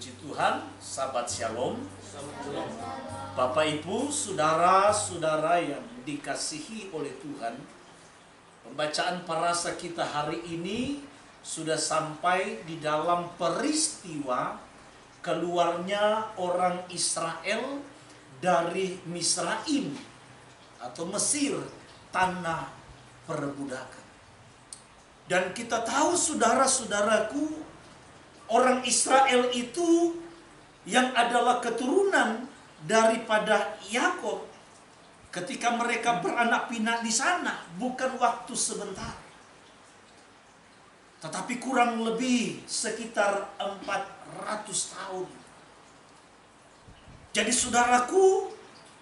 Puji Tuhan, sahabat Shalom. Bapak Ibu, saudara-saudara yang dikasihi oleh Tuhan, pembacaan parasa kita hari ini sudah sampai di dalam peristiwa keluarnya orang Israel dari Misraim atau Mesir, tanah perbudakan. Dan kita tahu, saudara-saudaraku, orang Israel itu yang adalah keturunan daripada Yakub, ketika mereka beranak pinak di sana bukan waktu sebentar, tetapi kurang lebih sekitar 400 tahun. Jadi saudaraku,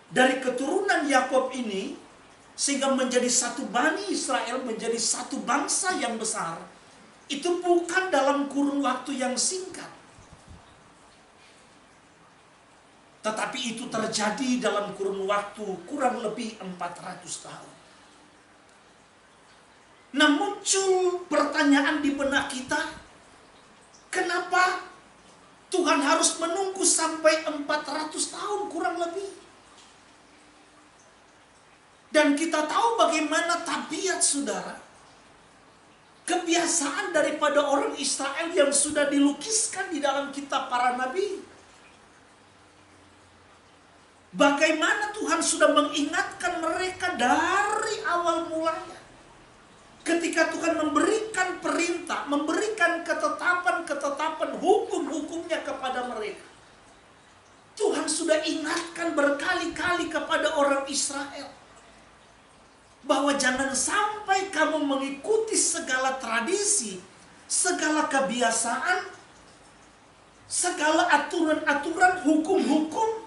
dari keturunan Yakub ini sehingga menjadi satu Bani Israel, menjadi satu bangsa yang besar, itu bukan dalam kurun waktu yang singkat. Tetapi itu terjadi dalam kurun waktu kurang lebih 400 tahun. Nah, muncul pertanyaan di benak kita, kenapa Tuhan harus menunggu sampai 400 tahun kurang lebih? Dan kita tahu bagaimana tabiat saudara, kebiasaan daripada orang Israel yang sudah dilukiskan di dalam kitab para nabi. Bagaimana Tuhan sudah mengingatkan mereka dari awal mulanya. Ketika Tuhan memberikan perintah, memberikan ketetapan-ketetapan hukum-hukumnya kepada mereka, Tuhan sudah ingatkan berkali-kali kepada orang Israel bahwa jangan sampai kamu mengikuti segala tradisi, segala kebiasaan, segala aturan-aturan, hukum-hukum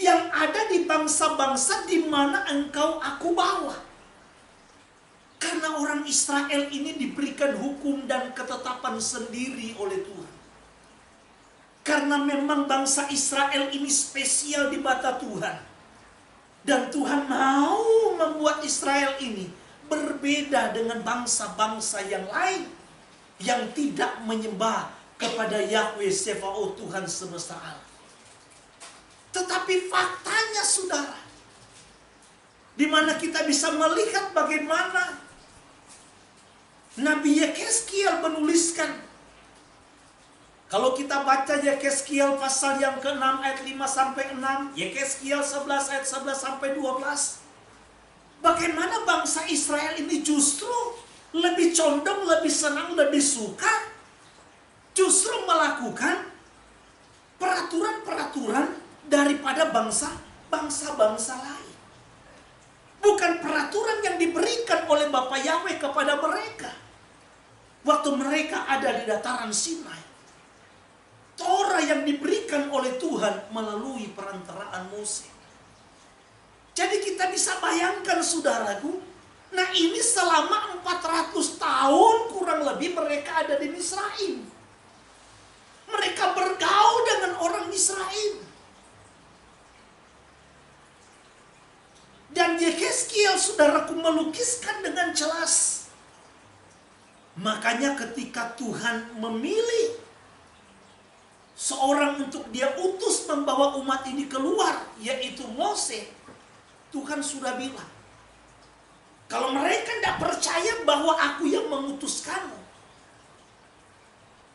yang ada di bangsa-bangsa di mana engkau aku bawa. Karena orang Israel ini diberikan hukum dan ketetapan sendiri oleh Tuhan. Karena memang bangsa Israel ini spesial di mata Tuhan. Dan Tuhan mau membuat Israel ini berbeda dengan bangsa-bangsa yang lain yang tidak menyembah kepada Yahweh Sebaot, Tuhan semesta alam. Tetapi faktanya saudara, di mana kita bisa melihat bagaimana Nabi Yehezkiel menuliskan. Kalau kita baca Yehezkiel pasal yang ke-6 ayat 5-6, Yehezkiel 11 ayat 11-12. Bagaimana bangsa Israel ini justru lebih condong, lebih senang, lebih suka justru melakukan peraturan-peraturan daripada bangsa-bangsa lain. Bukan peraturan yang diberikan oleh Bapa Yahweh kepada mereka waktu mereka ada di dataran Sinai. Torah yang diberikan oleh Tuhan melalui perantaraan Mose. Jadi kita bisa bayangkan saudaraku, nah ini selama 400 tahun kurang lebih mereka ada di Misraim. Mereka bergaul dengan orang Misraim. Dan Yehezkiel saudaraku melukiskan dengan jelas. Makanya ketika Tuhan memilih seorang untuk dia utus membawa umat ini keluar, yaitu Mose, Tuhan sudah bilang, kalau mereka tidak percaya bahwa aku yang mengutus kamu,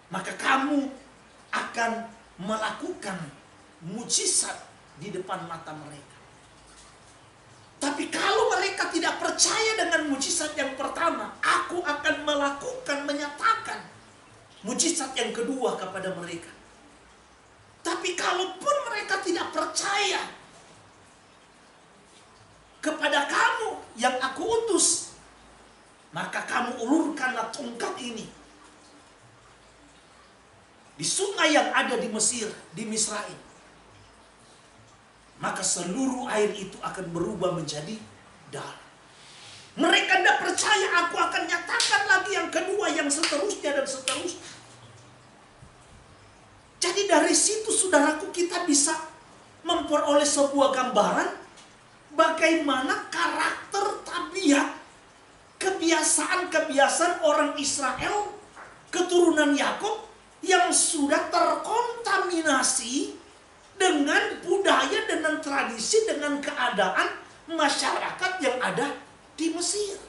maka kamu akan melakukan mujizat di depan mata mereka. Tapi kalau mereka tidak percaya dengan mujizat yang pertama, aku akan melakukan, menyatakan mujizat yang kedua kepada mereka. Tapi kalaupun mereka tidak percaya kepada kamu yang aku utus, maka kamu ulurkanlah tongkat ini di sungai yang ada di Mesir, di Misraim. Maka seluruh air itu akan berubah menjadi darah. Mereka tidak percaya, aku akan nyatakan lagi yang kedua, yang seterusnya dan seterusnya. Jadi dari situ saudaraku kita bisa memperoleh sebuah gambaran bagaimana karakter, tabiat, kebiasaan-kebiasaan orang Israel, keturunan Yakub yang sudah terkontaminasi tradisi dengan keadaan masyarakat yang ada di Mesir.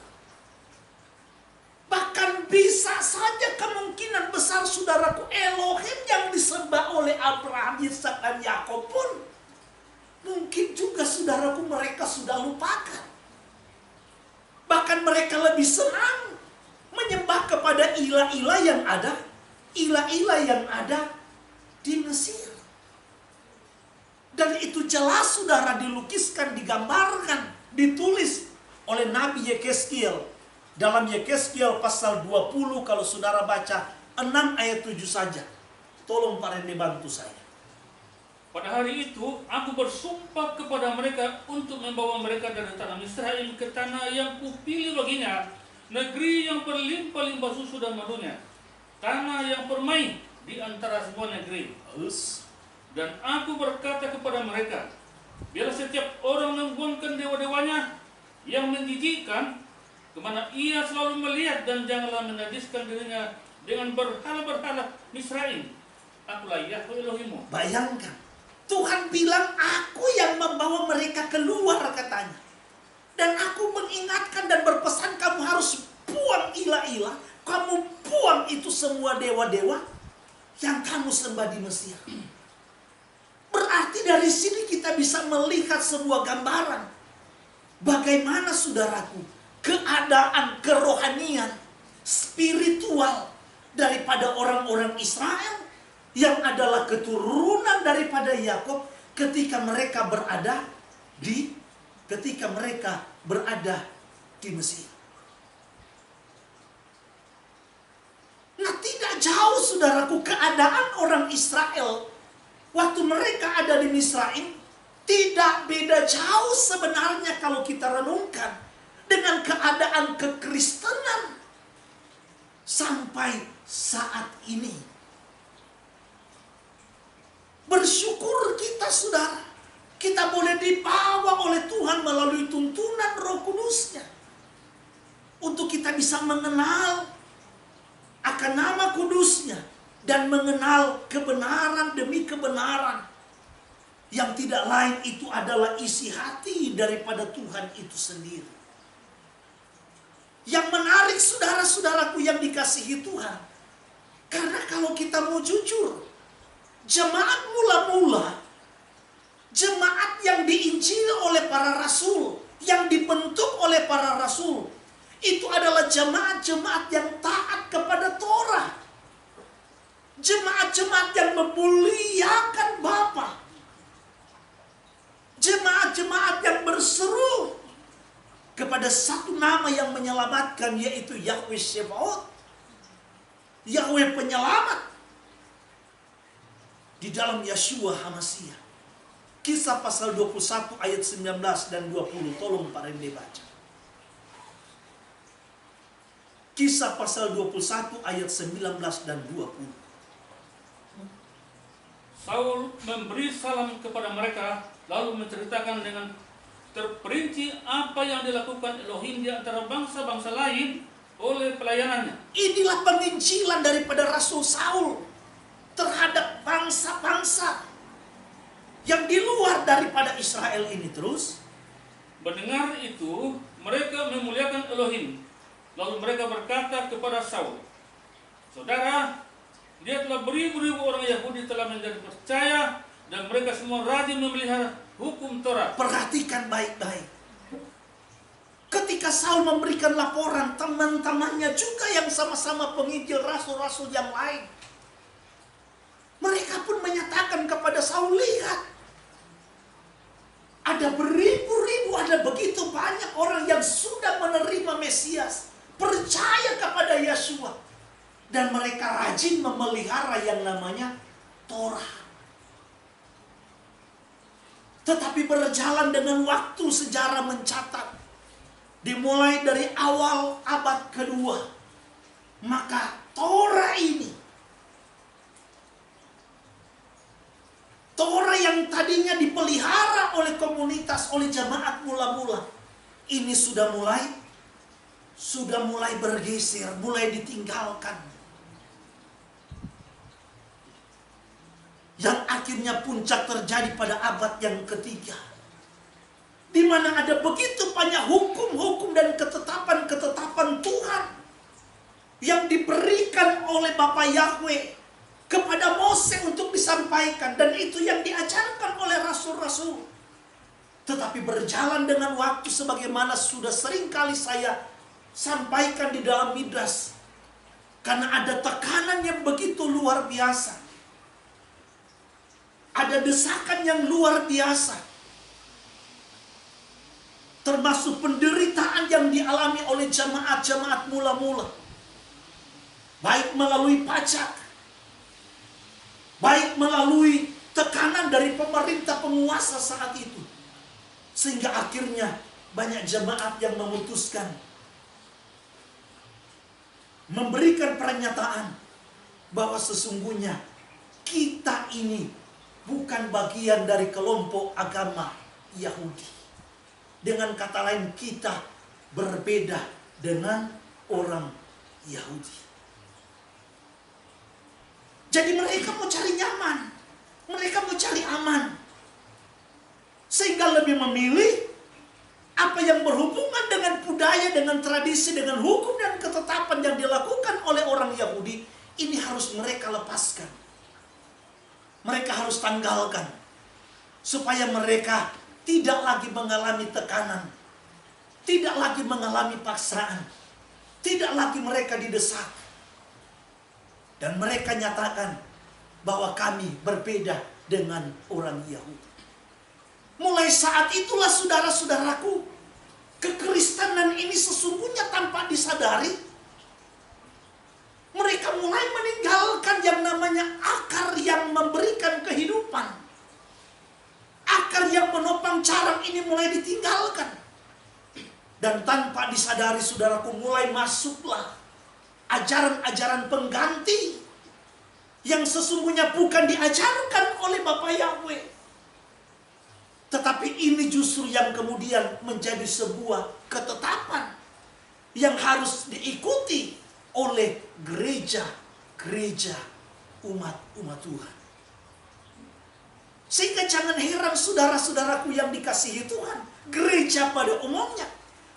Bahkan bisa saja kemungkinan besar, saudaraku, Elohim yang disembah oleh Abraham, Ishak, dan Yakub pun mungkin juga, saudaraku, mereka sudah lupakan. Bahkan mereka lebih senang menyembah kepada ilah-ilah yang ada di Mesir. Dan itu jelas, saudara, dilukiskan, digambarkan, ditulis oleh Nabi Yekezkiel. Dalam Yekezkiel pasal 20, kalau saudara baca 6 ayat 7 saja. Tolong Pak Rende bantu saya. Pada hari itu, aku bersumpah kepada mereka untuk membawa mereka dari tanah Misraim ke tanah yang kupilih baginya, negeri yang berlimpah-limpah susu dan madunya, tanah yang permai di antara semua negeri. Dan aku berkata kepada mereka, biarlah setiap orang membuangkan dewa-dewanya yang menjijikkan kemana ia selalu melihat, dan janganlah menajiskan dirinya dengan berhala-berhala Misraim. Akulah Yahweh Elohimmu. Bayangkan, Tuhan bilang, aku yang membawa mereka keluar, katanya. Dan aku mengingatkan dan berpesan, kamu harus buang ilah-ilah, kamu buang itu semua dewa-dewa yang kamu sembah di Mesir. Berarti dari sini kita bisa melihat sebuah gambaran bagaimana, saudaraku, keadaan kerohanian, spiritual daripada orang-orang Israel yang adalah keturunan daripada Yakub ketika mereka berada di Mesir. Nah, tidak jauh, saudaraku, keadaan orang Israel waktu mereka ada di Misraim tidak beda jauh sebenarnya kalau kita renungkan dengan keadaan kekristenan sampai saat ini. Bersyukur kita, saudara, kita boleh dibawa oleh Tuhan melalui tuntunan Roh Kudus-Nya untuk kita bisa mengenal akan nama kudus-Nya dan mengenal kebenaran demi kebenaran yang tidak lain itu adalah isi hati daripada Tuhan itu sendiri. Yang menarik, saudara-saudaraku yang dikasihi Tuhan, karena kalau kita mau jujur, jemaat mula-mula, jemaat yang diinjili oleh para rasul, yang dibentuk oleh para rasul, itu adalah jemaat-jemaat yang taat kepada Torah. Jemaat-jemaat yang memuliakan Bapa. Jemaat-jemaat yang berseru kepada satu nama yang menyelamatkan, yaitu Yahweh Shebaot, Yahweh penyelamat, di dalam Yeshua HaMashiach. Kisah pasal 21 ayat 19 dan 20. Tolong Pak Rende baca. Kisah pasal 21 ayat 19 dan 20. Saul memberi salam kepada mereka, lalu menceritakan dengan terperinci apa yang dilakukan Elohim di antara bangsa-bangsa lain oleh pelayanannya. Inilah penginjilan daripada Rasul Saul terhadap bangsa-bangsa yang di luar daripada Israel ini. Terus, mendengar itu, mereka memuliakan Elohim. Lalu mereka berkata kepada Saul, saudara, dia telah beribu-ribu orang Yahudi telah menjadi percaya, dan mereka semua rajin memelihara hukum Torah. Perhatikan baik-baik. Ketika Saul memberikan laporan, teman-temannya juga yang sama-sama penginjil, rasul-rasul yang lain, mereka pun menyatakan kepada Saul, lihat, ada beribu-ribu, ada begitu banyak orang yang sudah menerima Mesias, percaya kepada Yeshua, dan mereka rajin memelihara yang namanya Torah. Tetapi berjalan dengan waktu, sejarah mencatat, dimulai dari awal abad kedua, maka Torah ini, Torah yang tadinya dipelihara oleh komunitas, oleh jemaat mula-mula, ini sudah mulai bergeser, mulai ditinggalkan. Yang akhirnya puncak terjadi pada abad yang ketiga. di mana ada begitu banyak hukum-hukum dan ketetapan-ketetapan Tuhan yang diberikan oleh Bapa Yahweh kepada Mose untuk disampaikan, dan itu yang diajarkan oleh rasul-rasul. Tetapi berjalan dengan waktu, sebagaimana sudah sering kali saya sampaikan di dalam Midras, karena ada tekanan yang begitu luar biasa, ada desakan yang luar biasa, termasuk penderitaan yang dialami oleh jemaat-jemaat mula-mula, baik melalui pajak, baik melalui tekanan dari pemerintah penguasa saat itu. Sehingga akhirnya banyak jemaat yang memutuskan memberikan pernyataan bahwa sesungguhnya kita ini bukan bagian dari kelompok agama Yahudi. Dengan kata lain, kita berbeda dengan orang Yahudi. Jadi mereka mau cari nyaman, mereka mau cari aman, sehingga lebih memilih apa yang berhubungan dengan budaya, dengan tradisi, dengan hukum dan ketetapan yang dilakukan oleh orang Yahudi. Ini harus mereka lepaskan, mereka harus tanggalkan, supaya mereka tidak lagi mengalami tekanan, tidak lagi mengalami paksaan, tidak lagi mereka didesak. Dan mereka nyatakan bahwa kami berbeda dengan orang Yahudi. Mulai saat itulah saudara-saudaraku, kekristenan ini sesungguhnya tanpa disadari, mereka mulai meninggalkan yang namanya akar yang memberikan kehidupan. Akar yang menopang carang ini mulai ditinggalkan. Dan tanpa disadari, saudaraku, mulai masuklah ajaran-ajaran pengganti yang sesungguhnya bukan diajarkan oleh Bapa Yahweh. Tetapi ini justru yang kemudian menjadi sebuah ketetapan yang harus diikuti oleh gereja umat Tuhan. Sehingga jangan heran saudara-saudaraku yang dikasihi Tuhan, gereja pada umumnya,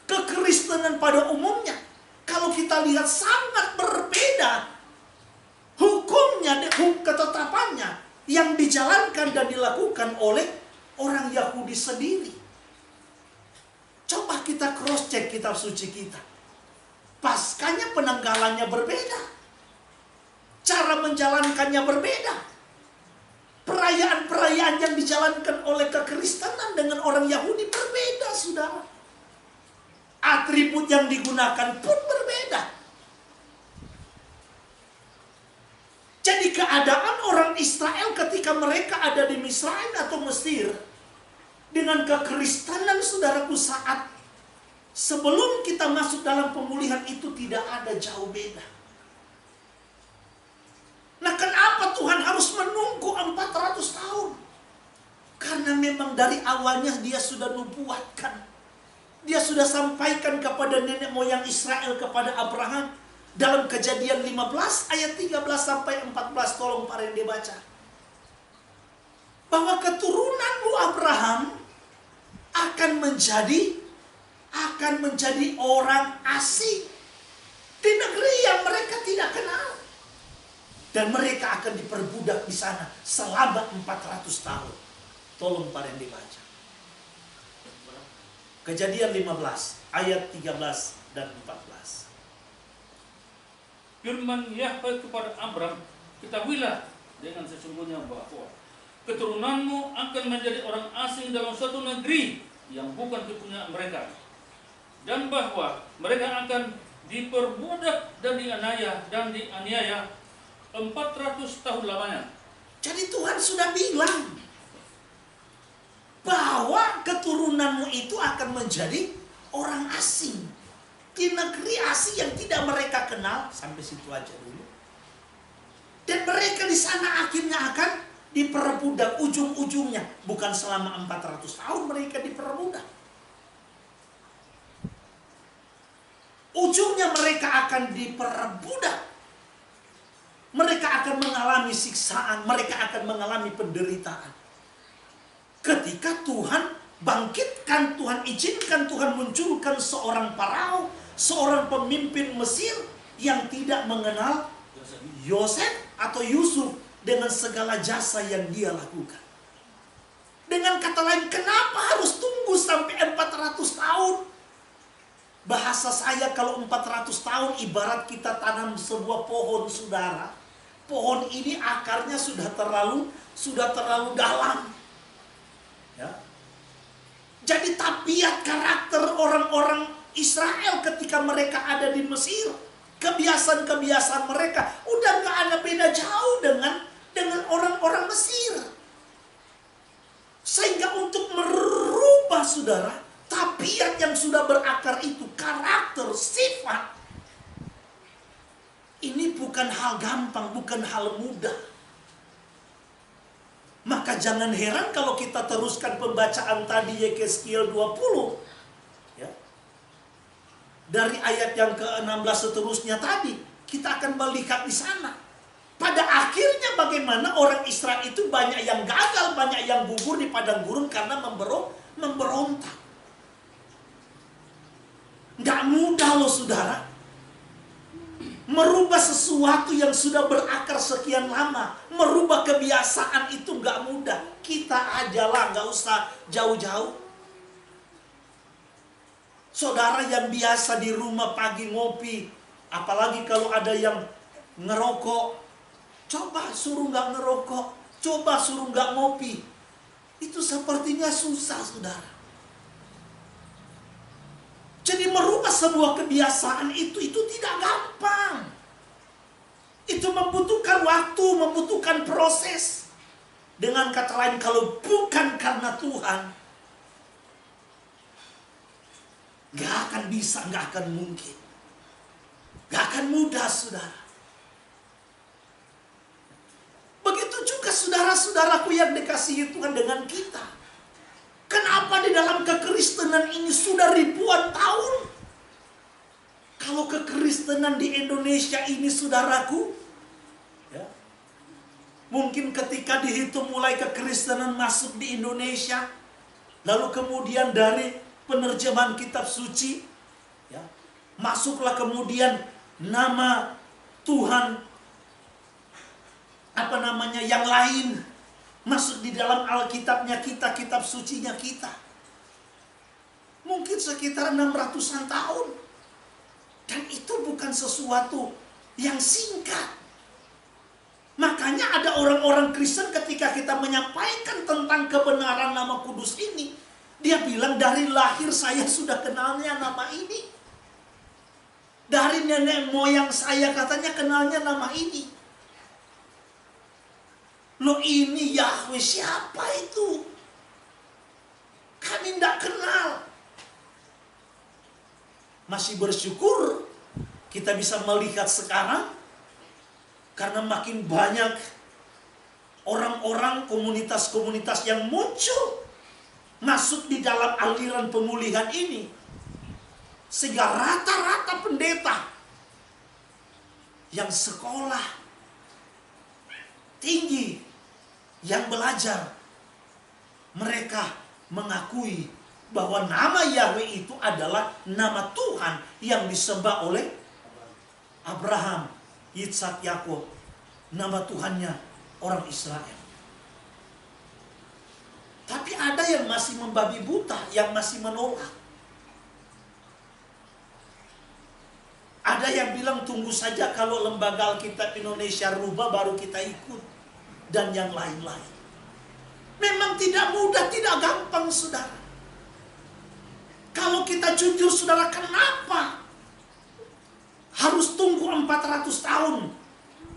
kekristenan pada umumnya, kalau kita lihat sangat berbeda hukumnya, ketetapannya yang dijalankan dan dilakukan oleh orang Yahudi sendiri. Coba kita cross check kitab suci kita. Paskanya penanggalannya berbeda, cara menjalankannya berbeda. Perayaan-perayaan yang dijalankan oleh kekristenan dengan orang Yahudi berbeda, saudara. Atribut yang digunakan pun berbeda. Jadi keadaan orang Israel ketika mereka ada di Misraim atau Mesir dengan kekristenan, saudaraku, saat sebelum kita masuk dalam pemulihan itu tidak ada jauh beda. Nah, kenapa Tuhan harus menunggu 400 tahun? Karena memang dari awalnya dia sudah nubuatkan. Dia sudah sampaikan kepada nenek moyang Israel, kepada Abraham, dalam Kejadian 15 ayat 13 sampai 14. Tolong Pak Rende baca. Bahwa keturunanmu Abraham akan menjadi orang asing di negeri yang mereka tidak kenal. Dan mereka akan diperbudak di sana selama 400 tahun. Tolong Pak Rende baca. Kejadian 15 ayat 13 dan 14. Firman Yahweh kepada Abram, ketahuilah dengan sesungguhnya bahwa keturunanmu akan menjadi orang asing dalam suatu negeri yang bukan kepunyaan mereka, dan bahwa mereka akan diperbudak dan dianiaya 400 tahun lamanya. Jadi Tuhan sudah bilang bahwa keturunanmu itu akan menjadi orang asing di negeri asing yang tidak mereka kenal. Sampai situ aja dulu. Dan mereka di sana akhirnya akan diperbudak ujung-ujungnya. Bukan selama 400 tahun mereka diperbudak. Ujungnya mereka akan diperbudak. Mereka akan mengalami siksaan, mereka akan mengalami penderitaan. Ketika Tuhan bangkitkan, Tuhan izinkan Tuhan munculkan seorang Farao, seorang pemimpin Mesir yang tidak mengenal Yosef atau Yusuf dengan segala jasa yang dia lakukan. Dengan kata lain, kenapa harus tunggu sampai 400 tahun? Bahasa saya, kalau 400 tahun ibarat kita tanam sebuah pohon, saudara. Pohon ini akarnya sudah terlalu dalam. Ya. Jadi tabiat karakter orang-orang Israel ketika mereka ada di Mesir, kebiasaan-kebiasaan mereka udah gak ada beda jauh dengan orang-orang Mesir. Sehingga untuk merubah, saudara, tabiat yang sudah berakar itu, karakter, sifat, ini bukan hal gampang, bukan hal mudah. Maka jangan heran kalau kita teruskan pembacaan tadi Yehezkiel 20, ya, dari ayat yang ke-16 seterusnya tadi, kita akan melihat di sana. Pada akhirnya bagaimana orang Israel itu banyak yang gagal, banyak yang gugur di padang gurun karena memberontak. Gak mudah loh, saudara. Merubah sesuatu yang sudah berakar sekian lama, merubah kebiasaan itu gak mudah. Kita ajalah, gak usah jauh-jauh. Saudara yang biasa di rumah pagi ngopi, apalagi kalau ada yang ngerokok, coba suruh gak ngerokok, coba suruh gak ngopi. Itu sepertinya susah, saudara. Jadi merubah sebuah kebiasaan itu tidak gampang. Itu membutuhkan waktu, membutuhkan proses. Dengan kata lain, kalau bukan karena Tuhan, gak akan bisa, gak akan mungkin. Gak akan mudah, saudara. Begitu juga saudara-saudaraku yang dikasihi Tuhan dengan kita. Kenapa di dalam kekristenan ini sudah ribuan tahun? Kalau kekristenan di Indonesia ini, saudaraku, ya, mungkin ketika dihitung mulai kekristenan masuk di Indonesia, lalu kemudian dari penerjemahan kitab suci, ya, masuklah kemudian nama Tuhan, yang lain, masuk di dalam Alkitabnya kita, kitab sucinya kita. Mungkin sekitar 600-an tahun. Dan itu bukan sesuatu yang singkat. Makanya ada orang-orang Kristen ketika kita menyampaikan tentang kebenaran nama kudus ini, dia bilang, dari lahir saya sudah kenalnya nama ini. Dari nenek moyang saya katanya kenalnya nama ini. Loh, ini Yahweh, siapa itu? Kami tidak kenal. Masih bersyukur kita bisa melihat sekarang, karena makin banyak orang-orang, komunitas-komunitas yang muncul masuk di dalam aliran pemulihan ini. Sehingga rata-rata pendeta yang sekolah tinggi, yang belajar, mereka mengakui bahwa nama Yahweh itu adalah nama Tuhan yang disembah oleh Abraham, Ishak, Yakub. Nama Tuhannya orang Israel. Tapi ada yang masih membabi buta, yang masih menolak. Ada yang bilang tunggu saja kalau lembaga Alkitab Indonesia rubah baru kita ikut. Dan yang lain-lain. Memang tidak mudah, tidak gampang, saudara. Kalau kita jujur, saudara, kenapa harus tunggu 400 tahun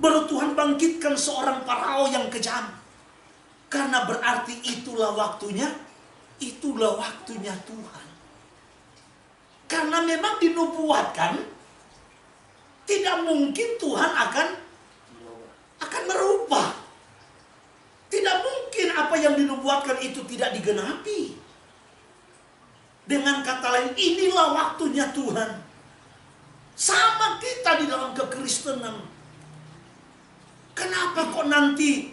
baru Tuhan bangkitkan seorang Farao yang kejam? Karena berarti itulah waktunya Tuhan. Karena memang dinubuatkan, tidak mungkin Tuhan akan merubah. Tidak mungkin apa yang dinubuatkan itu tidak digenapi. Dengan kata lain, inilah waktunya Tuhan. Sama kita di dalam kekristenan. Kenapa kok nanti?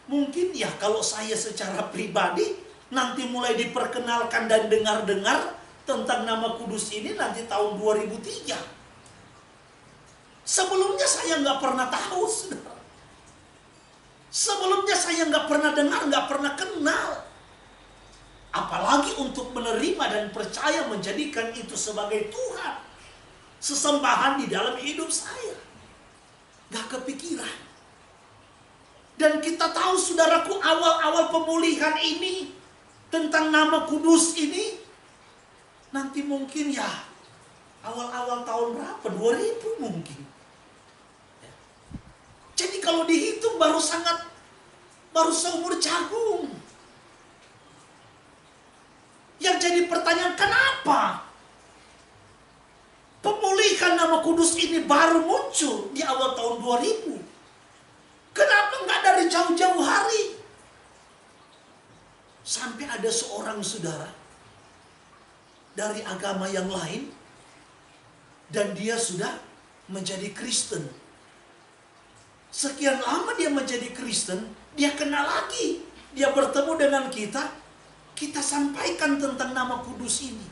Mungkin ya kalau saya secara pribadi nanti mulai diperkenalkan dan dengar-dengar tentang nama kudus ini nanti tahun 2003. Sebelumnya saya nggak pernah tahu, saudara. Sebelumnya saya nggak pernah dengar, nggak pernah kenal. Apalagi untuk menerima dan percaya menjadikan itu sebagai Tuhan, sesembahan di dalam hidup saya. Nggak kepikiran. Dan kita tahu, saudaraku, awal-awal pemulihan ini tentang nama kudus ini nanti mungkin ya awal-awal tahun berapa? 2000 mungkin. Jadi kalau dihitung baru seumur jagung. Yang jadi pertanyaan, kenapa pemulihan nama kudus ini baru muncul di awal tahun 2000? Kenapa nggak dari jauh-jauh hari? Sampai ada seorang saudara dari agama yang lain dan dia sudah menjadi Kristen. Sekian lama dia menjadi Kristen, dia kenal lagi, dia bertemu dengan kita sampaikan tentang nama kudus ini.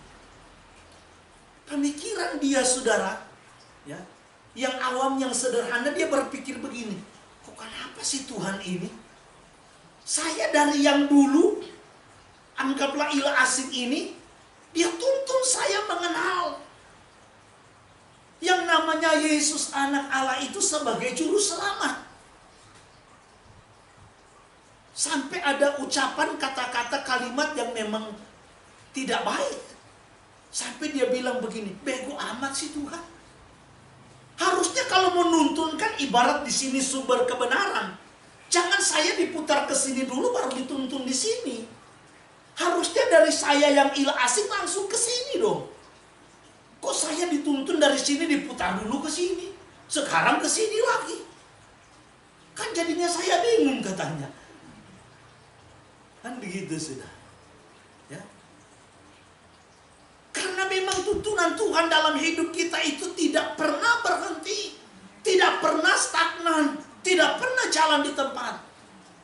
Pemikiran dia, saudara, ya, yang awam, yang sederhana, dia berpikir begini, kok kenapa sih Tuhan ini? Saya dari yang dulu, anggaplah ilah asing ini, dia tuntun saya mengenal yang namanya Yesus anak Allah itu sebagai juru selamat. Sampai ada ucapan, kata-kata, kalimat yang memang tidak baik. Sampai dia bilang begini, bego amat sih Tuhan. Harusnya kalau menuntunkan ibarat di sini sumber kebenaran. Jangan saya diputar ke sini dulu baru dituntun di sini. Harusnya dari saya yang ilah asing langsung ke sini dong. Kok saya dituntun dari sini diputar dulu ke sini, sekarang ke sini lagi? Kan jadinya saya bingung katanya. Kan begitu sudah. Ya. Karena memang tuntunan Tuhan dalam hidup kita itu tidak pernah berhenti, tidak pernah stagnan, tidak pernah jalan di tempat,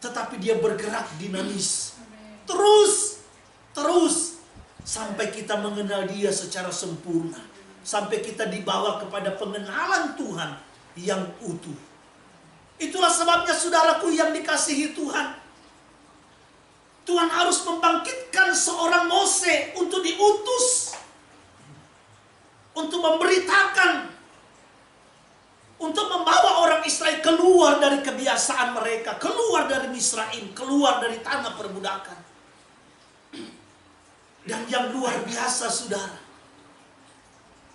tetapi dia bergerak dinamis. Terus sampai kita mengenal dia secara sempurna, sampai kita dibawa kepada pengenalan Tuhan yang utuh. Itulah sebabnya, saudaraku yang dikasihi Tuhan, Tuhan harus membangkitkan seorang Mose untuk diutus, untuk memberitakan, untuk membawa orang Israel keluar dari kebiasaan mereka, keluar dari Misraim, keluar dari tanah perbudakan. Dan yang luar biasa, saudara,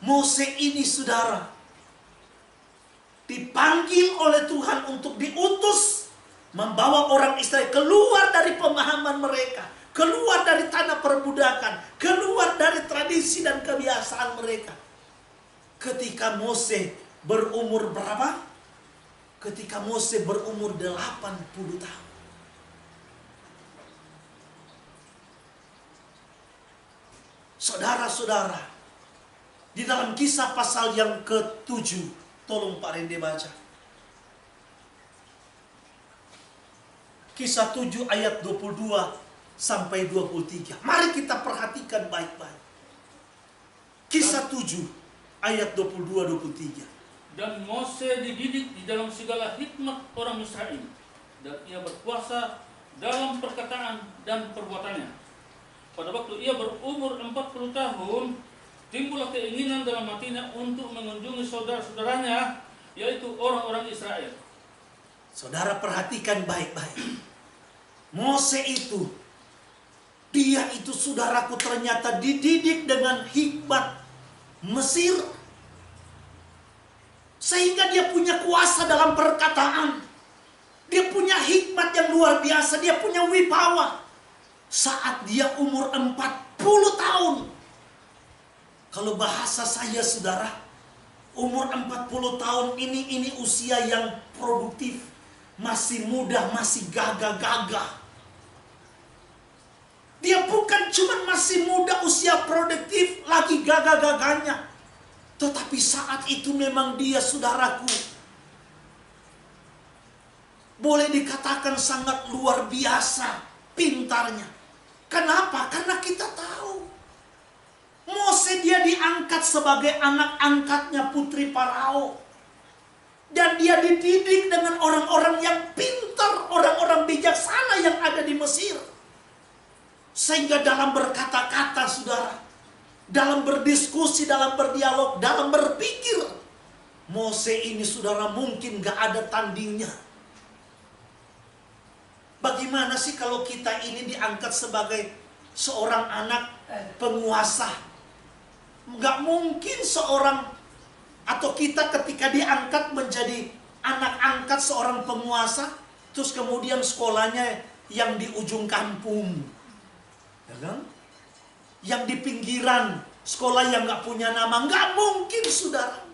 Mose ini, saudara, dipanggil oleh Tuhan untuk diutus membawa orang Israel keluar dari pemahaman mereka, keluar dari tanah perbudakan, keluar dari tradisi dan kebiasaan mereka. Ketika Mose berumur berapa? Ketika Mose berumur 80 tahun. Saudara-saudara, di dalam Kisah pasal yang ke-7, tolong Pak Rende baca. Kisah 7 ayat 22 sampai 23. Mari kita perhatikan baik-baik. Kisah 7 ayat 22-23. Dan Mose dididik di dalam segala hikmat orang Israel, dan ia berkuasa dalam perkataan dan perbuatannya. Pada waktu ia berumur 40 tahun, timbullah keinginan dalam hatinya untuk mengunjungi saudara-saudaranya, yaitu orang-orang Israel. Saudara perhatikan baik-baik. Mose itu, dia itu, saudaraku, ternyata dididik dengan hikmat Mesir. Sehingga dia punya kuasa dalam perkataan. Dia punya hikmat yang luar biasa, dia punya wibawa. Saat dia umur 40 tahun. Kalau bahasa saya, saudara, umur 40 tahun ini usia yang produktif. Masih muda, masih gagah-gagah. Dia bukan cuma masih muda, usia produktif, lagi gagah-gagahnya. Tetapi saat itu memang dia, saudaraku, boleh dikatakan sangat luar biasa pintarnya. Kenapa? Karena kita tahu Mose dia diangkat sebagai anak angkatnya putri Farao. Dan dia dididik dengan orang-orang yang pintar, orang-orang bijaksana yang ada di Mesir. Sehingga dalam berkata-kata, saudara, dalam berdiskusi, dalam berdialog, dalam berpikir, Mose ini, saudara, mungkin gak ada tandingnya. Bagaimana sih kalau kita ini diangkat sebagai seorang anak penguasa? Gak mungkin seorang atau kita ketika diangkat menjadi anak angkat seorang penguasa, terus kemudian sekolahnya yang di ujung kampung, ya kan? Yang di pinggiran, sekolah yang gak punya nama. Gak mungkin, saudara.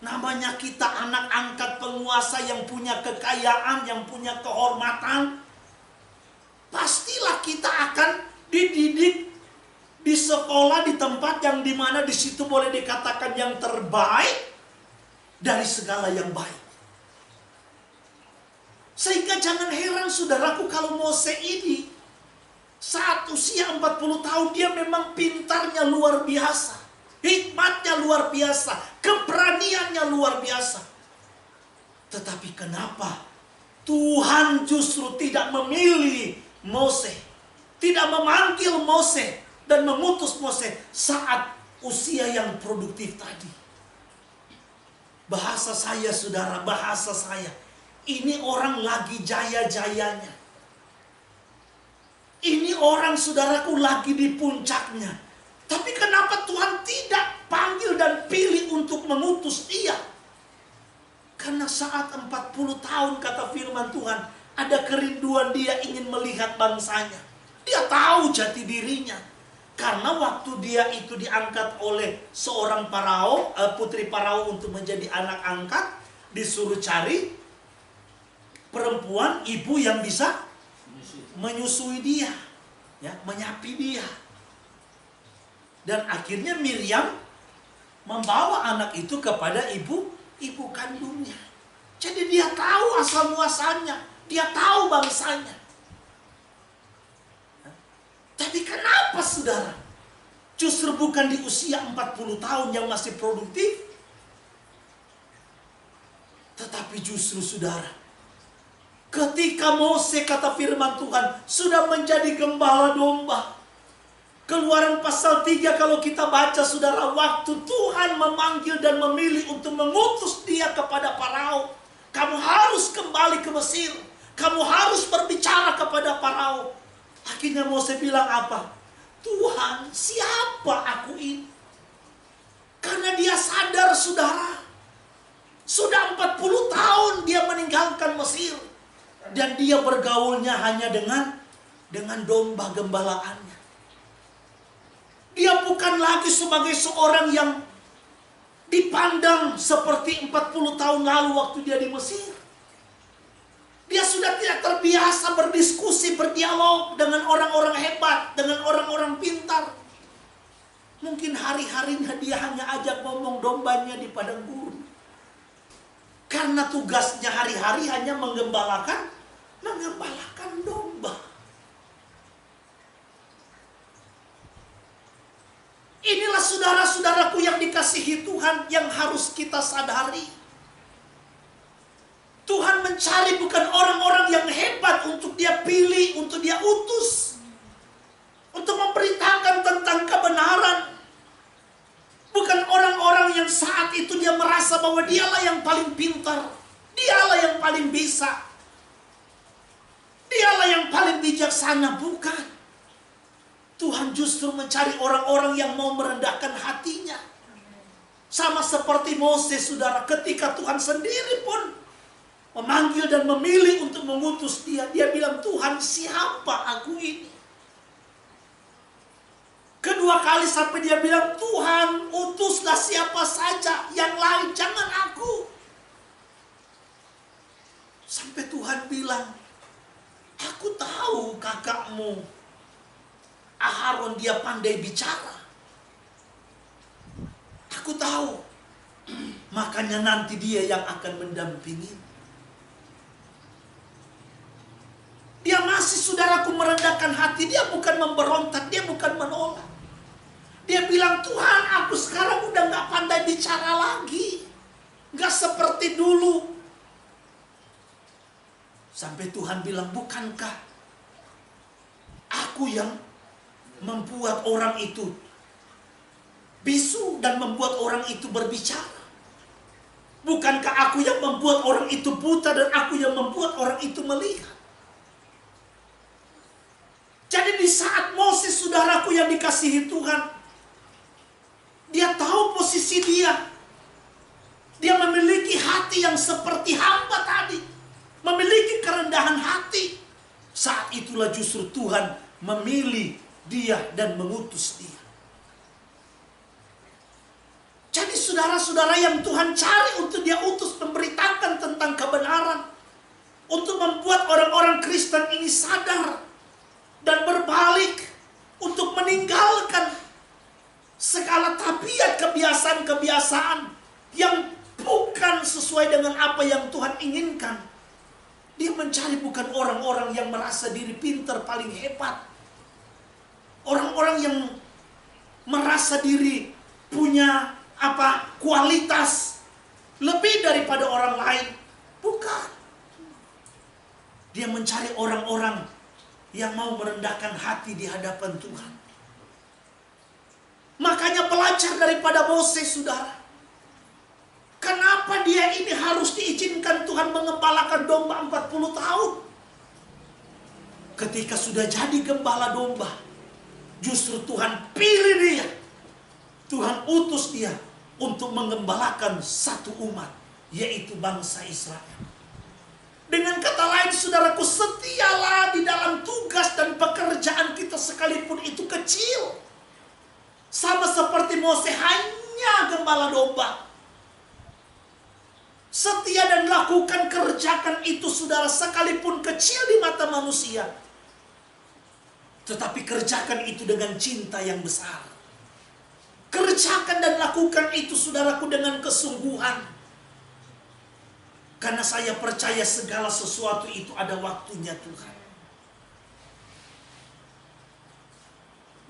Namanya kita anak angkat penguasa yang punya kekayaan, yang punya kehormatan. Pastilah kita akan dididik di sekolah, di tempat yang dimana di situ boleh dikatakan yang terbaik dari segala yang baik. Sehingga jangan heran, saudaraku, kalau Mose ini saat usia 40 tahun dia memang pintarnya luar biasa, hikmatnya luar biasa, keberaniannya luar biasa. Tetapi kenapa Tuhan justru tidak memilih Mose, tidak memanggil Mose dan mengutus Mose saat usia yang produktif tadi? Bahasa saya, saudara, bahasa saya, ini orang lagi jaya-jayanya. Ini orang, saudaraku, lagi di puncaknya. Tapi kenapa Tuhan tidak panggil dan pilih untuk mengutus dia? Karena saat 40 tahun, kata firman Tuhan, ada kerinduan dia ingin melihat bangsanya. Dia tahu jati dirinya. Karena waktu dia itu diangkat oleh seorang Farao, putri Farao untuk menjadi anak angkat, disuruh cari perempuan, ibu yang bisa menyusui dia, ya, menyapi dia. Dan akhirnya Miriam membawa anak itu kepada ibu kandungnya. Jadi dia tahu asal muasalnya, dia tahu bangsanya. Tapi kenapa, saudara, justru bukan di usia 40 tahun yang masih produktif, tetapi justru, saudara, ketika Mose, kata firman Tuhan, sudah menjadi gembala domba. Keluaran pasal 3 kalau kita baca, saudara, waktu Tuhan memanggil dan memilih untuk mengutus dia kepada Farao, kamu harus kembali ke Mesir, kamu harus berbicara kepada Farao. Akhirnya Mose bilang apa? Tuhan, siapa aku ini? Karena dia sadar, saudara, sudah 40 tahun dia meninggalkan Mesir. Dan dia bergaulnya hanya dengan domba gembalaannya. Dia bukan lagi sebagai seorang yang dipandang seperti 40 tahun lalu waktu dia di Mesir. Dia sudah tidak terbiasa berdiskusi, berdialog dengan orang-orang hebat, dengan orang-orang pintar. Mungkin hari-harinya dia hanya ajak ngomong dombanya di padang gurun. Karena tugasnya hari-hari hanya mengembalakan domba. Inilah saudara-saudaraku yang dikasihi Tuhan yang harus kita sadari. Tuhan mencari bukan orang-orang yang hebat untuk dia pilih, untuk dia utus, untuk memberitakan tentang kebenaran. Bukan orang-orang yang saat itu dia merasa bahwa dialah yang paling pintar, dialah yang paling bisa, dialah yang paling bijaksana. Bukan. Tuhan justru mencari orang-orang yang mau merendahkan hatinya. Sama seperti Moses, saudara, ketika Tuhan sendiri pun memanggil dan memilih untuk mengutus dia, dia bilang, Tuhan, siapa aku ini? Kedua kali sampai dia bilang, Tuhan, utuslah siapa saja, yang lain jangan aku. Sampai Tuhan bilang, aku tahu kakakmu Aharon dia pandai bicara. Aku tahu. Makanya nanti dia yang akan mendampingi. Dia masih, saudaraku, merendahkan hati. Dia bukan memberontak, dia bukan menolak. Dia bilang, Tuhan, aku sekarang udah gak pandai bicara lagi. Gak seperti dulu. Sampai Tuhan bilang, bukankah aku yang membuat orang itu bisu dan membuat orang itu berbicara? Bukankah aku yang membuat orang itu buta dan aku yang membuat orang itu melihat? Jadi di saat Moses, saudaraku yang dikasihi Tuhan, dia tahu posisi dia. Dia memiliki hati yang seperti hamba tadi, memiliki kerendahan hati. Saat itulah justru Tuhan memilih dia dan mengutus dia. Jadi saudara-saudara yang Tuhan cari untuk dia utus memberitakan tentang kebenaran, untuk membuat orang-orang Kristen ini sadar dan berbalik, untuk meninggalkan segala tabiat kebiasaan-kebiasaan yang bukan sesuai dengan apa yang Tuhan inginkan. Dia mencari bukan orang-orang yang merasa diri pintar paling hebat, orang-orang yang merasa diri punya kualitas lebih daripada orang lain. Bukan. Dia mencari orang-orang yang mau merendahkan hati di hadapan Tuhan. Makanya belajar daripada Moses, saudara. Kenapa dia ini harus diizinkan Tuhan mengembalakan domba 40 tahun? Ketika sudah jadi gembala domba, justru Tuhan pilih dia. Tuhan utus dia untuk mengembalakan satu umat, yaitu bangsa Israel. Dengan kata lain, saudaraku, setialah di dalam tugas dan pekerjaan kita sekalipun itu kecil. Sama seperti Moses hanya gembala domba. Setia dan lakukan, kerjakan itu, saudara, sekalipun kecil di mata manusia. Tetapi kerjakan itu dengan cinta yang besar. Kerjakan dan lakukan itu, saudaraku, dengan kesungguhan. Karena saya percaya segala sesuatu itu ada waktunya Tuhan.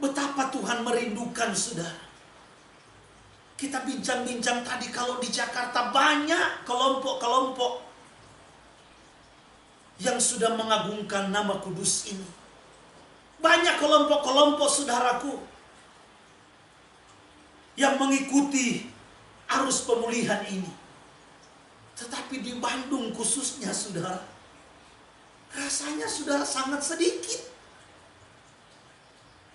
Betapa Tuhan merindukan, saudara. Kita bincang-bincang tadi, kalau di Jakarta banyak kelompok-kelompok yang sudah mengagungkan nama kudus ini. Banyak kelompok-kelompok, saudaraku, yang mengikuti arus pemulihan ini. Tetapi di Bandung khususnya, saudara, rasanya sudah sangat sedikit.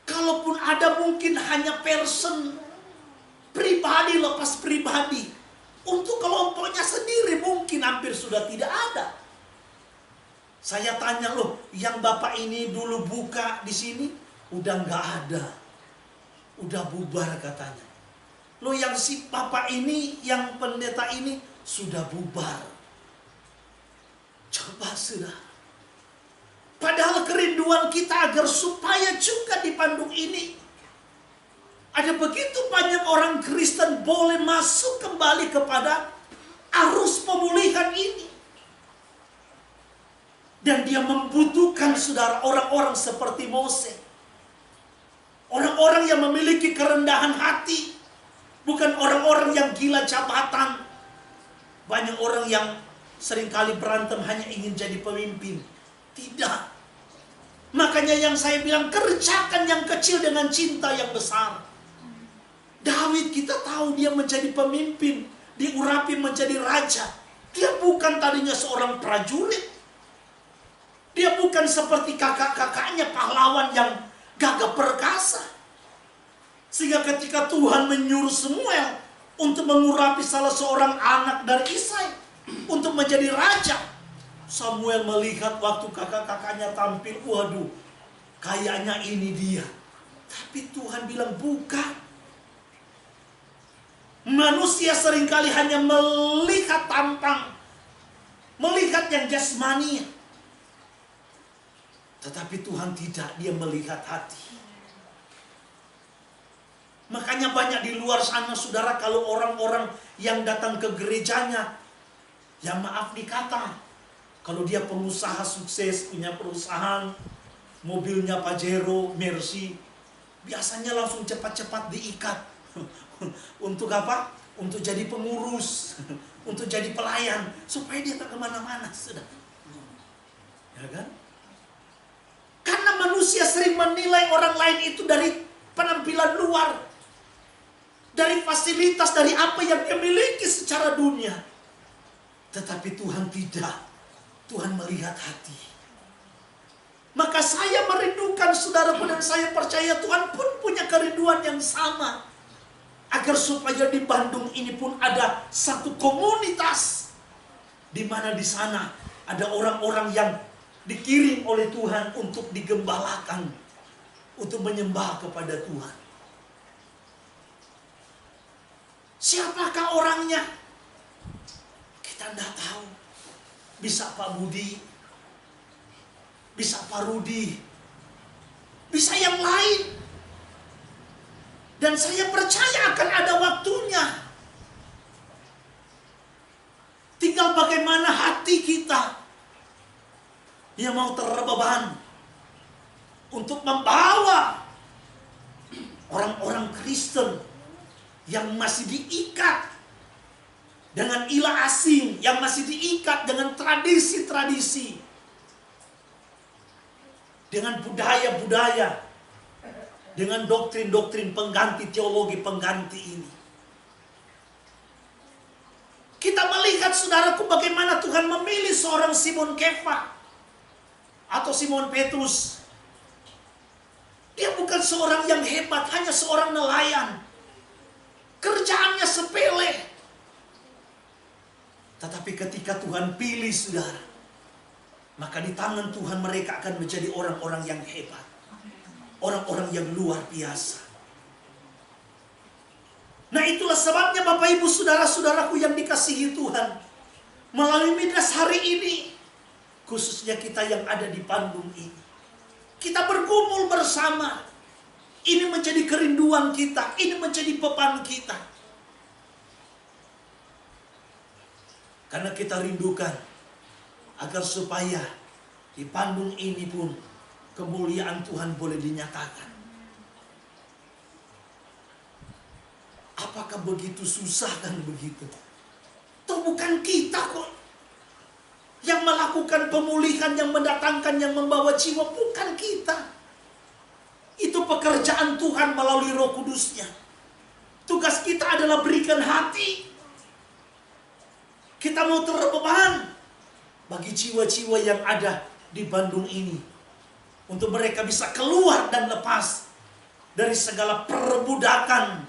Kalaupun ada, mungkin hanya person pribadi lepas pribadi. Untuk kelompoknya sendiri mungkin hampir sudah tidak ada. Saya tanya, loh, yang Bapak ini dulu buka di sini udah nggak ada, udah bubar katanya. Loh, yang si Bapak ini, yang pendeta ini sudah bubar. Coba, sudah. Padahal kerinduan kita agar supaya juga di Bandung ini ada begitu banyak orang Kristen boleh masuk kembali kepada arus pemulihan ini. Dan dia membutuhkan, saudara, orang-orang seperti Moses. Orang-orang yang memiliki kerendahan hati. Bukan orang-orang yang gila jabatan. Banyak orang yang seringkali berantem hanya ingin jadi pemimpin. Tidak. Makanya yang saya bilang, kerjakan yang kecil dengan cinta yang besar. Daud, kita tahu dia menjadi pemimpin, diurapi menjadi raja. Dia bukan tadinya seorang prajurit. Dia bukan seperti kakak-kakaknya pahlawan yang gagah perkasa. Sehingga ketika Tuhan menyuruh Samuel untuk mengurapi salah seorang anak dari Isai untuk menjadi raja, Samuel melihat waktu kakak-kakaknya tampil, waduh, kayaknya ini dia. Tapi Tuhan bilang, bukan. Manusia seringkali hanya melihat tampang, melihat yang jasmani. Tetapi Tuhan tidak, dia melihat hati. Makanya banyak di luar sana, saudara, kalau orang-orang yang datang ke gerejanya, ya maaf dikata, kalau dia pengusaha sukses, punya perusahaan, mobilnya Pajero, Mercy, biasanya langsung cepat-cepat diikat. Untuk apa? Untuk jadi pengurus, untuk jadi pelayan, supaya dia tak kemana-mana, sudah. Ya kan? Karena manusia sering menilai orang lain itu dari penampilan luar, dari fasilitas, dari apa yang dia miliki secara dunia. Tetapi Tuhan tidak. Tuhan melihat hati. Maka saya merindukan saudaraku, dan saya percaya Tuhan pun punya kerinduan yang sama. Agar supaya di Bandung ini pun ada satu komunitas, di mana di sana ada orang-orang yang dikirim oleh Tuhan untuk digembalakan, untuk menyembah kepada Tuhan. Siapakah orangnya? Kita tidak tahu. Bisa Pak Budi, bisa Pak Rudi, bisa yang lain. Dan saya percaya akan ada waktunya. Tinggal bagaimana hati kita yang mau terbeban untuk membawa orang-orang Kristen yang masih diikat dengan ilah asing, yang masih diikat dengan tradisi-tradisi, dengan budaya-budaya, dengan doktrin-doktrin pengganti, teologi pengganti ini. Kita melihat saudaraku bagaimana Tuhan memilih seorang Simon Kefa atau Simon Petrus. Dia bukan seorang yang hebat, hanya seorang nelayan. Kerjaannya sepele. Tetapi ketika Tuhan pilih saudara, maka di tangan Tuhan mereka akan menjadi orang-orang yang hebat. Orang-orang yang luar biasa. Nah, itulah sebabnya Bapak Ibu saudara-saudaraku yang dikasihi Tuhan, melalui Midras hari ini, khususnya kita yang ada di Bandung ini, kita berkumpul bersama. Ini menjadi kerinduan kita, ini menjadi beban kita. Karena kita rindukan agar supaya di Bandung ini pun kemuliaan Tuhan boleh dinyatakan. Apakah begitu susah kan begitu? Toh bukan kita kok yang melakukan pemulihan, yang mendatangkan, yang membawa jiwa. Bukan kita. Itu pekerjaan Tuhan melalui Roh Kudus-Nya. Tugas kita adalah berikan hati. Kita mau terbeban bagi jiwa-jiwa yang ada di Bandung ini, untuk mereka bisa keluar dan lepas dari segala perbudakan,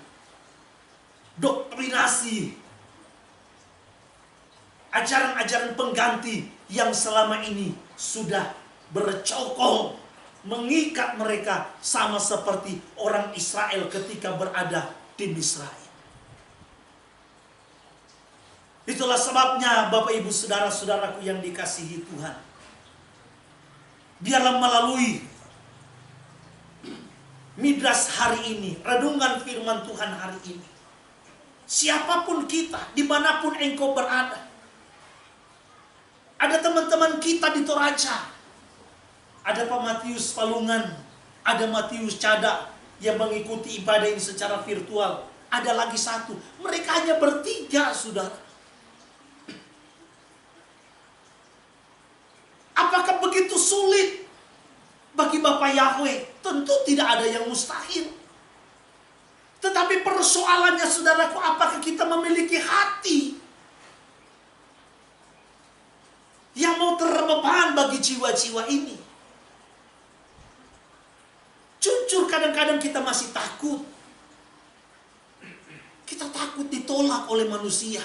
doktrinasi, ajaran-ajaran pengganti yang selama ini sudah bercokol, mengikat mereka sama seperti orang Israel ketika berada di Misraim. Itulah sebabnya Bapak Ibu saudara-saudaraku yang dikasihi Tuhan, biarlah melalui Midras hari ini, renungan firman Tuhan hari ini, siapapun kita, dimanapun engkau berada. Ada teman-teman kita di Toraja, ada Pak Matius Palungan, ada Matius Cada yang mengikuti ibadah ini secara virtual. Ada lagi satu, mereka hanya bertiga, saudara. Apakah begitu sulit bagi Bapak Yahweh? Tentu tidak ada yang mustahil. Tetapi persoalannya saudaraku, apakah kita memiliki hati yang mau terbeban bagi jiwa-jiwa ini? Jujur kadang-kadang kita masih takut. Kita takut ditolak oleh manusia.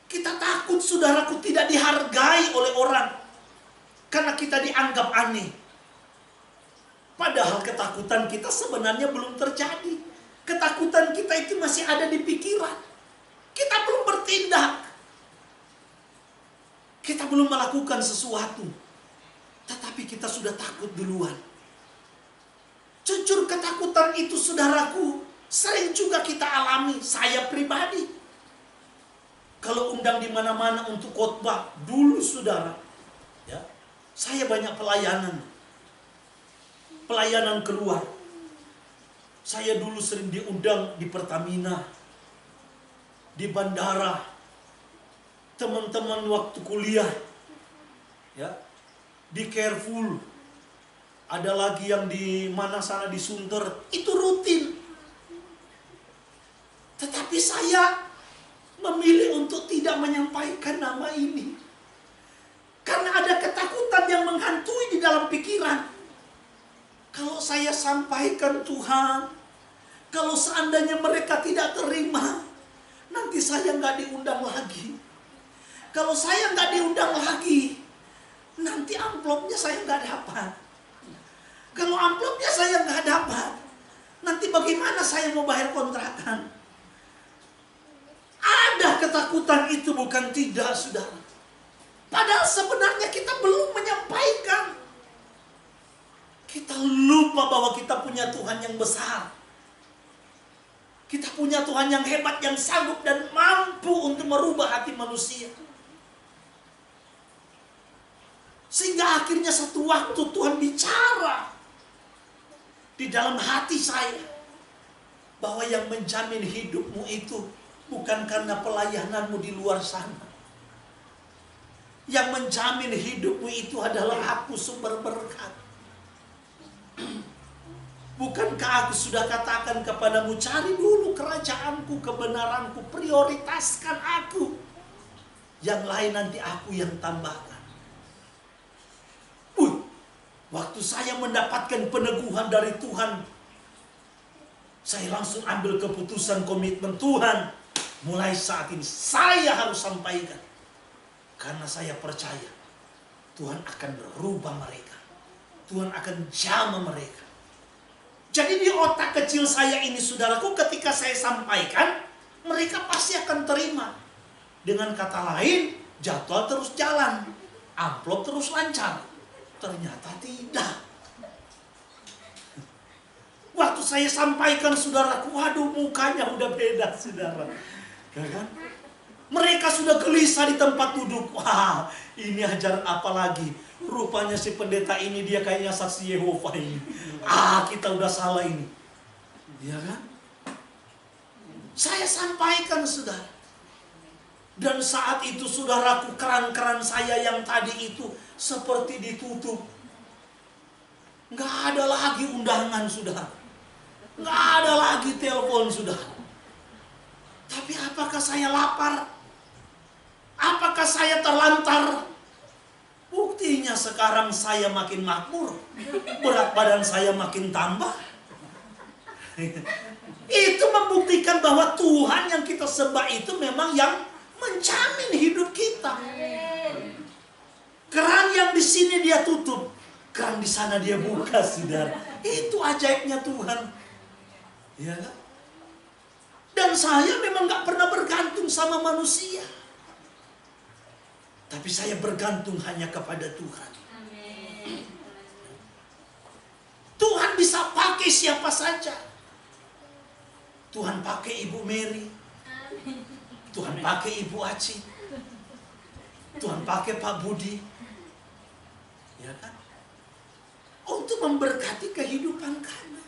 Kita takut saudaraku tidak dihargai oleh orang karena kita dianggap aneh. Padahal ketakutan kita sebenarnya belum terjadi. Ketakutan kita itu masih ada di pikiran. Kita belum bertindak. Kita belum melakukan sesuatu. Tetapi kita sudah takut duluan. Jujur ketakutan itu saudaraku Sering juga kita alami, saya pribadi. Kalau undang di mana-mana untuk khotbah, dulu saudara, ya, saya banyak pelayanan keluar. Saya dulu sering diundang di Pertamina, di bandara, teman-teman waktu kuliah, ya, di Careful, ada lagi yang di mana sana di Sunter, itu rutin. Tetapi saya memilih untuk tidak menyampaikan nama ini, karena ada ketakutan yang menghantui di dalam pikiran. Kalau saya sampaikan Tuhan, kalau seandainya mereka tidak terima, nanti saya nggak diundang lagi. Kalau saya nggak diundang lagi, nanti amplopnya saya nggak dapat. Kalau amplopnya saya nggak dapat, nanti bagaimana saya mau bayar kontrakan? Ada ketakutan itu, bukan tidak, saudara. Padahal sebenarnya kita belum menyampaikan. Kita lupa bahwa kita punya Tuhan yang besar. Kita punya Tuhan yang hebat, yang sanggup dan mampu untuk merubah hati manusia. Sehingga akhirnya satu waktu Tuhan bicara di dalam hati saya, bahwa yang menjamin hidupmu itu bukan karena pelayananmu di luar sana. Yang menjamin hidupmu itu adalah aku, sumber berkat. Bukankah aku sudah katakan kepadamu, cari dulu kerajaanku, kebenaranku, prioritaskan aku. Yang lain nanti aku yang tambahkan. Waktu saya mendapatkan peneguhan dari Tuhan, saya langsung ambil keputusan, komitmen, Tuhan, mulai saat ini saya harus sampaikan. Karena saya percaya Tuhan akan berubah mereka. Tuhan akan jamah mereka. Jadi di otak kecil saya ini, saudaraku, ketika saya sampaikan, mereka pasti akan terima. Dengan kata lain, jadwal terus jalan, amplop terus lancar. Ternyata tidak. Waktu saya sampaikan, saudaraku, waduh, mukanya udah beda, saudara. Ya kan? Mereka sudah gelisah di tempat duduk. Wah, ini ajaran apa lagi? Rupanya si pendeta ini dia kayaknya saksi Yehova ini. Kita udah salah ini. Ya kan? Saya sampaikan, saudara. Dan saat itu, saudaraku, keran-keran saya yang tadi itu seperti ditutup. Nggak ada lagi undangan, saudara. Nggak ada lagi telepon, saudara. Tapi apakah saya lapar? Apakah saya terlantar? Buktinya sekarang saya makin makmur. Berat badan saya makin tambah. Itu membuktikan bahwa Tuhan yang kita sembah itu memang yang menjamin hidup kita. Keran yang di sini dia tutup, keran di sana dia buka, saudara. Itu ajaibnya Tuhan. Ya kan? Dan saya memang gak pernah bergantung sama manusia. Tapi saya bergantung hanya kepada Tuhan. Amin. Tuhan bisa pakai siapa saja. Tuhan pakai Ibu Mary. Tuhan pakai Ibu Aci. Tuhan pakai Pak Budi. Ya kan? Untuk memberkati kehidupan kami.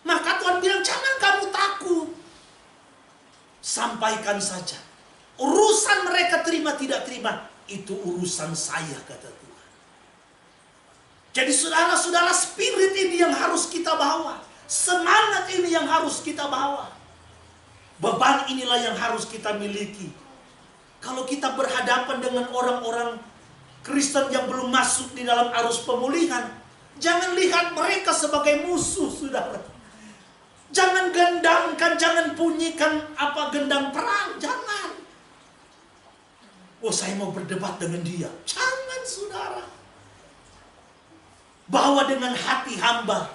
Maka Tuhan bilang, jangan kamu takut. Sampaikan saja. Urusan mereka terima tidak terima, itu urusan saya, kata Tuhan. Jadi saudara-saudara, spirit ini yang harus kita bawa. Semangat ini yang harus kita bawa. Beban inilah yang harus kita miliki. Kalau kita berhadapan dengan orang-orang Kristen yang belum masuk di dalam arus pemulihan, jangan lihat mereka sebagai musuh, saudara. Jangan gendangkan, jangan bunyikan gendang perang, jangan. Oh, saya mau berdebat dengan dia. Jangan, saudara. Bawa dengan hati hamba.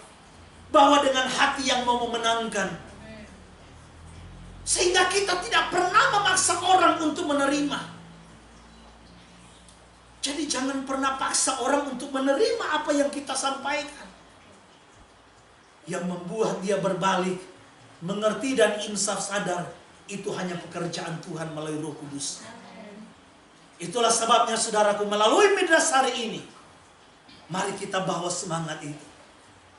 Bawa dengan hati yang mau memenangkan. Sehingga kita tidak pernah memaksa orang untuk menerima. Jadi jangan pernah paksa orang untuk menerima apa yang kita sampaikan. Yang membuat dia berbalik, mengerti dan insaf sadar itu hanya pekerjaan Tuhan melalui Roh Kudus. Itulah sebabnya saudaraku, melalui Midras hari ini, mari kita bawa semangat itu.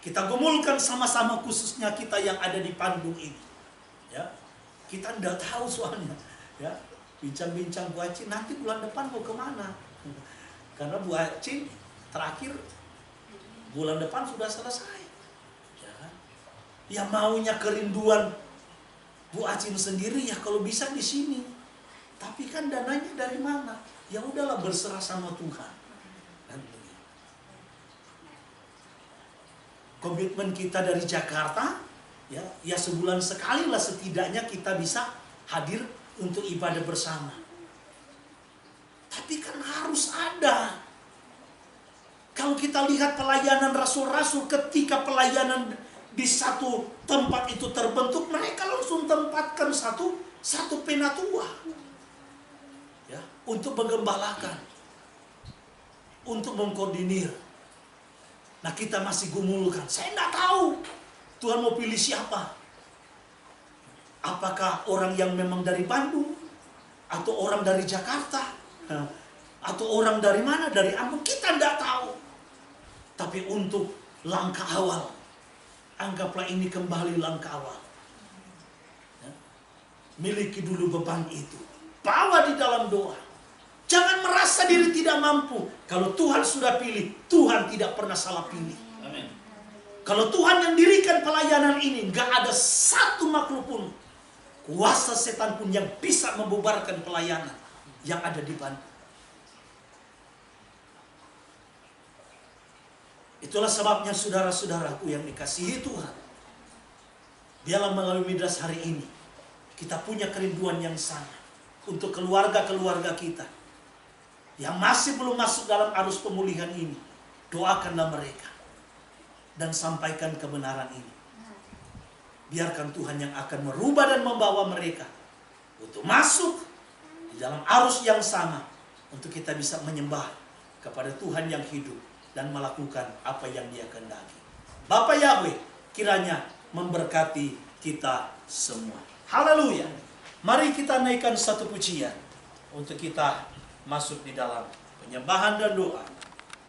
Kita gumulkan sama-sama, khususnya kita yang ada di Bandung ini. Ya, kita tidak tahu soalnya. Ya, bincang-bincang Bu Aci, nanti bulan depan mau kemana? Karena Bu Aci terakhir bulan depan sudah selesai. Ya, kan? Ya maunya kerinduan Bu Acin sendiri ya kalau bisa di sini. Tapi kan dananya dari mana? Ya udahlah, berserah sama Tuhan. Komitmen kita dari Jakarta, ya sebulan sekali lah setidaknya kita bisa hadir untuk ibadah bersama. Tapi kan harus ada. Kalau kita lihat pelayanan rasul-rasul, ketika pelayanan di satu tempat itu terbentuk, mereka langsung tempatkan satu penatua, ya, untuk menggembalakan, untuk mengkoordinir. Nah, kita masih gumulkan. Saya nggak tahu Tuhan mau pilih siapa. Apakah orang yang memang dari Bandung, atau orang dari Jakarta, atau orang dari mana, dari Ambon, kita nggak tahu. Tapi untuk langkah awal, anggaplah ini kembali langkah awal. Ya. Miliki dulu beban itu. Bawa di dalam doa. Jangan merasa diri tidak mampu. Kalau Tuhan sudah pilih, Tuhan tidak pernah salah pilih. Amin. Kalau Tuhan yang dirikan pelayanan ini, nggak ada satu makhluk pun, kuasa setan pun yang bisa membubarkan pelayanan yang ada di Bandung. Itulah sebabnya saudara-saudaraku yang dikasihi Tuhan, biarlah melalui Midras hari ini kita punya kerinduan yang sama untuk keluarga-keluarga kita yang masih belum masuk dalam arus pemulihan ini. Doakanlah mereka dan sampaikan kebenaran ini. Biarkan Tuhan yang akan merubah dan membawa mereka untuk masuk di dalam arus yang sama, untuk kita bisa menyembah kepada Tuhan yang hidup dan melakukan apa yang Dia kehendaki. Bapa Yahweh kiranya memberkati kita semua. Haleluya. Mari kita naikkan satu pujian untuk kita masuk di dalam penyembahan dan doa.